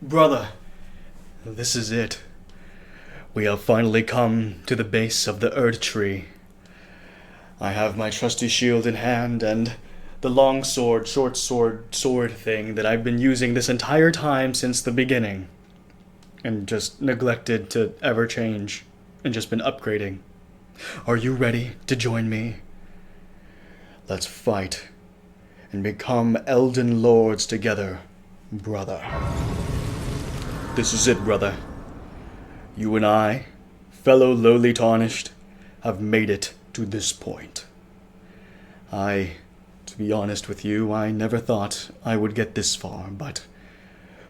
Brother, this is it. We have finally come to the base of the Erd Tree. I have my trusty shield in hand and the long sword, short sword thing that I've been using this entire time since the beginning. And just neglected to ever change. And just been upgrading. Are you ready to join me? Let's fight and become Elden Lords together, brother. This is it, brother. You and I, fellow lowly tarnished, have made it to this point. To be honest with you, I never thought I would get this far, but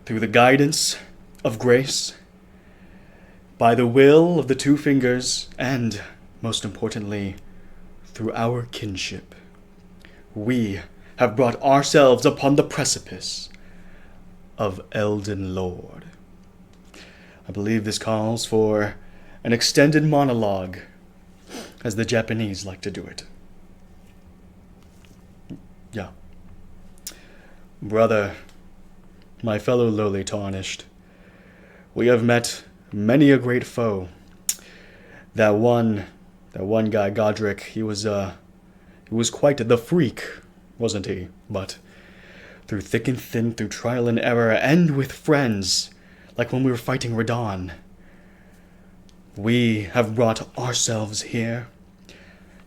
through the guidance of grace, by the will of the Two Fingers, and, most importantly, through our kinship, we have brought ourselves upon the precipice of Elden Lord. I believe this calls for an extended monologue, as the Japanese like to do it. Yeah. Brother, my fellow lowly tarnished, we have met many a great foe. That one guy, Godric, he was quite the freak, wasn't he? But through thick and thin, through trial and error, and with friends, like when we were fighting Radon, we have brought ourselves here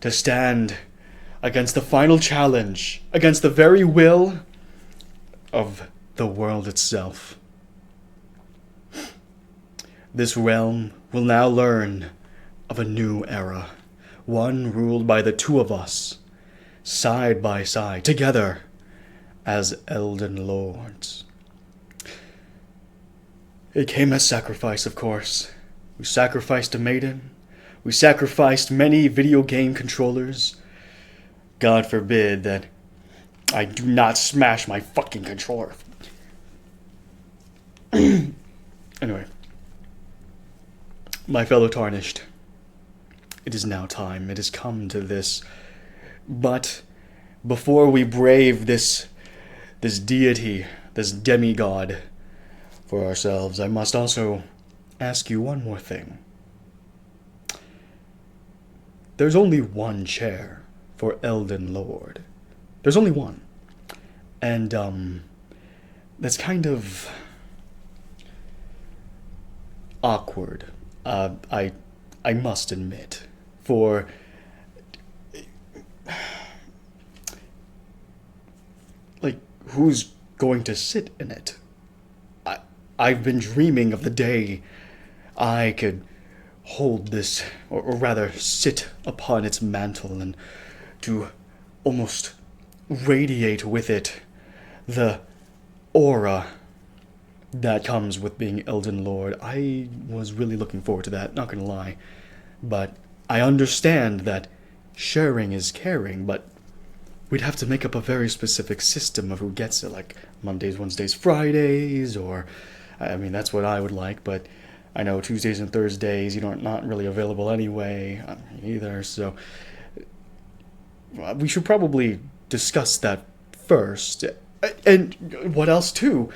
to stand against the final challenge, against the very will of the world itself. This realm will now learn of a new era, one ruled by the two of us, side by side, together, as Elden Lords. It came as sacrifice, of course. We sacrificed a maiden. We sacrificed many video game controllers. God forbid that I do not smash my fucking controller. Anyway. My fellow tarnished. It is now time. It has come to this. But before we brave this deity, this demigod, for ourselves, I must also ask you one more thing. There's only one chair for Elden Lord. There's only one. And, that's kind of awkward. I must admit. For like, who's going to sit in it? I've been dreaming of the day I could hold this, or rather sit upon its mantle and to almost radiate with it the aura that comes with being Elden Lord. I was really looking forward to that, not gonna lie. But I understand that sharing is caring, but we'd have to make up a very specific system of who gets it, like Mondays, Wednesdays, Fridays, or I mean, that's what I would like, but I know Tuesdays and Thursdays, not really available anyway, either, so we should probably discuss that first. And what else, too?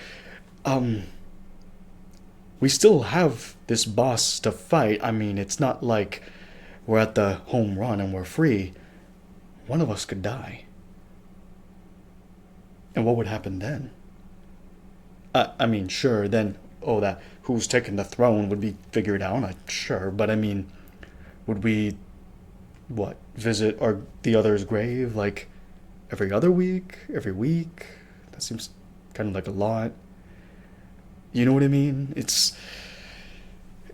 We still have this boss to fight. I mean, it's not like we're at the home run and we're free. One of us could die. And what would happen then? I mean, sure, then, that who's taking the throne would be figured out, sure, but I mean, would we, visit the other's grave, like, every other week, every week? That seems kind of like a lot. You know what I mean? It's...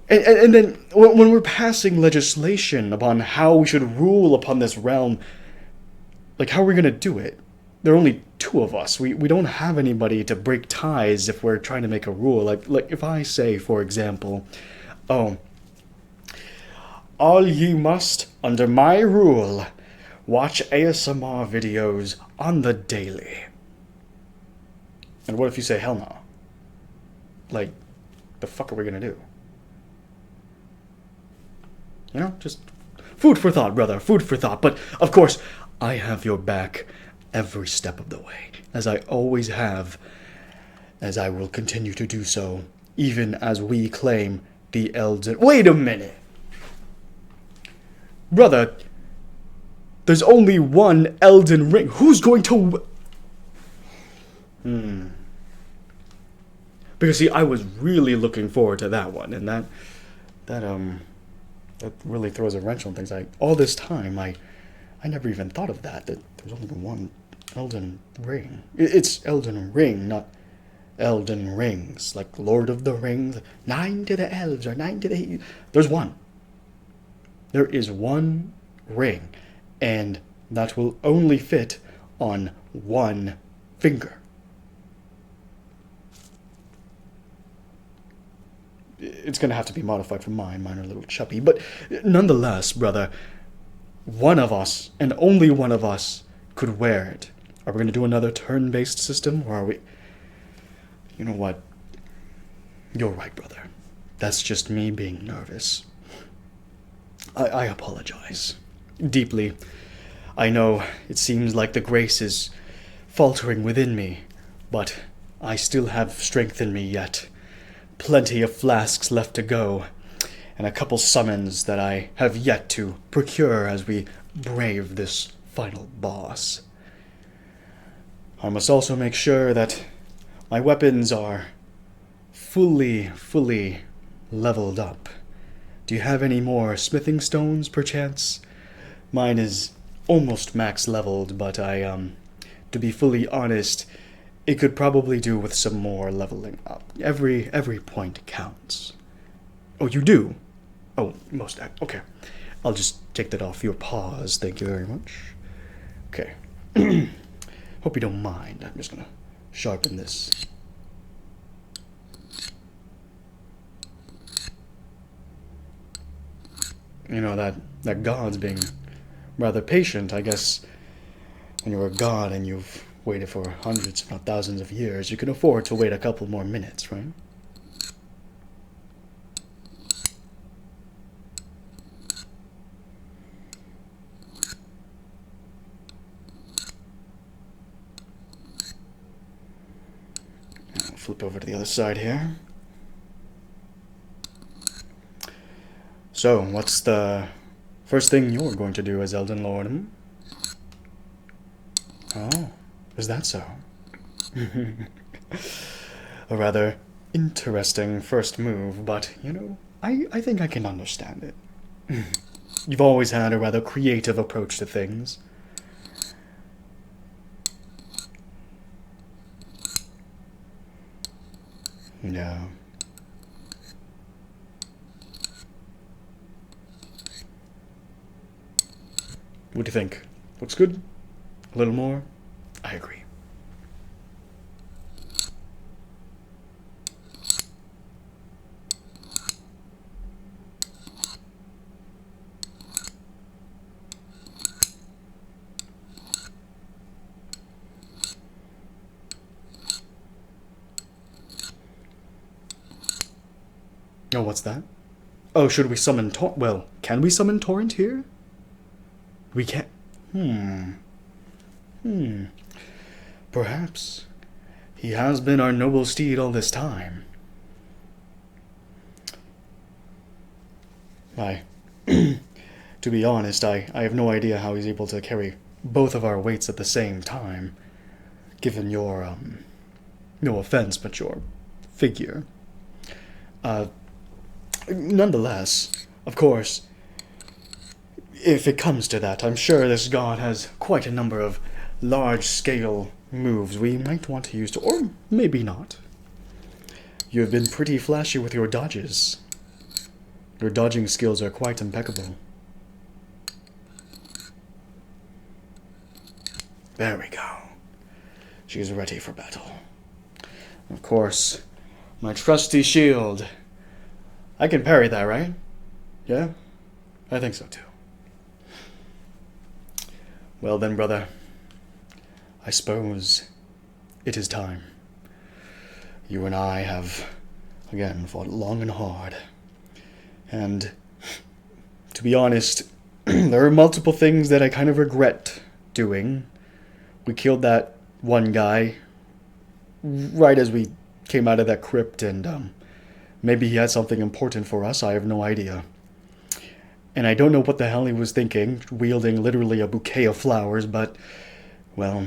And then, when we're passing legislation upon how we should rule upon this realm, like, how are we going to do it? There are only two of us. We don't have anybody to break ties if we're trying to make a rule. Like if I say, for example, all ye must, under my rule, watch ASMR videos on the daily. And what if you say, hell no? Like, the fuck are we gonna do? Just food for thought, brother, food for thought. But, of course, I have your back every step of the way, as I always have. as I will continue to do so, even as we claim the Elden... Wait a minute! Brother, there's only one Elden Ring. Who's going to... Because, see, I was really looking forward to that one, and that really throws a wrench on things. All this time, I never even thought of that there's only one Elden Ring. It's Elden Ring, not Elden Rings, like Lord of the Rings. 9 to the elves, or 9 to the... There's one. There is one ring, and that will only fit on one finger. It's going to have to be modified for mine. Mine are a little chubby. But nonetheless, brother, one of us, and only one of us, could wear it. Are we going to do another turn-based system, or are we... You know what? You're right, brother. That's just me being nervous. I apologize. Deeply. I know it seems like the grace is faltering within me, but I still have strength in me yet. Plenty of flasks left to go, and a couple summons that I have yet to procure as we brave this final boss. I must also make sure that my weapons are fully leveled up. Do you have any more smithing stones, perchance? Mine is almost max leveled, but to be fully honest, it could probably do with some more leveling up. Every point counts. Oh, you do? Oh, okay. I'll just take that off your paws. Thank you very much. Okay. Hope you don't mind. I'm just gonna sharpen this. You know, that god's being rather patient, I guess. When you're a god and you've waited for hundreds, if not thousands of years, you can afford to wait a couple more minutes, right? I'll flip over to the other side here. So, what's the first thing you're going to do as Elden Lord? Oh, is that so? A rather interesting first move, but, you know, I think I can understand it. You've always had a rather creative approach to things. Yeah. What do you think? Looks good? A little more? I agree. Oh, what's that? Oh, should we summon well, can we summon Torrent here? We can't... Perhaps. He has been our noble steed all this time. To be honest, I have no idea how he's able to carry both of our weights at the same time, given your, no offense, but your figure. Nonetheless, of course, if it comes to that, I'm sure this god has quite a number of large-scale moves we might want to use, or maybe not. You have been pretty flashy with your dodges. Your dodging skills are quite impeccable. There we go. She's ready for battle. Of course, my trusty shield. I can parry that, right? Yeah? I think so, too. Well then, brother, I suppose it is time. You and I have, again, fought long and hard. And, to be honest, there are multiple things that I kind of regret doing. We killed that one guy right as we came out of that crypt, and maybe he had something important for us. I have no idea. And I don't know what the hell he was thinking, wielding literally a bouquet of flowers, but, well,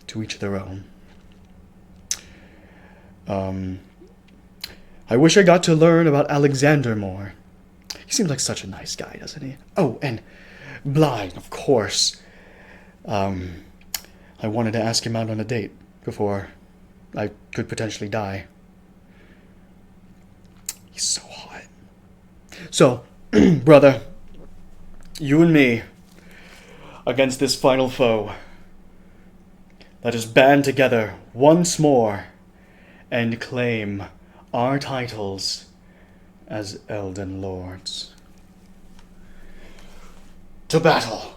to each their own. I wish I got to learn about Alexander more. He seems like such a nice guy, doesn't he? Oh, and blind, of course. I wanted to ask him out on a date before I could potentially die. He's so hot. So, brother, you and me against this final foe. Let us band together once more and claim our titles as Elden Lords. To battle!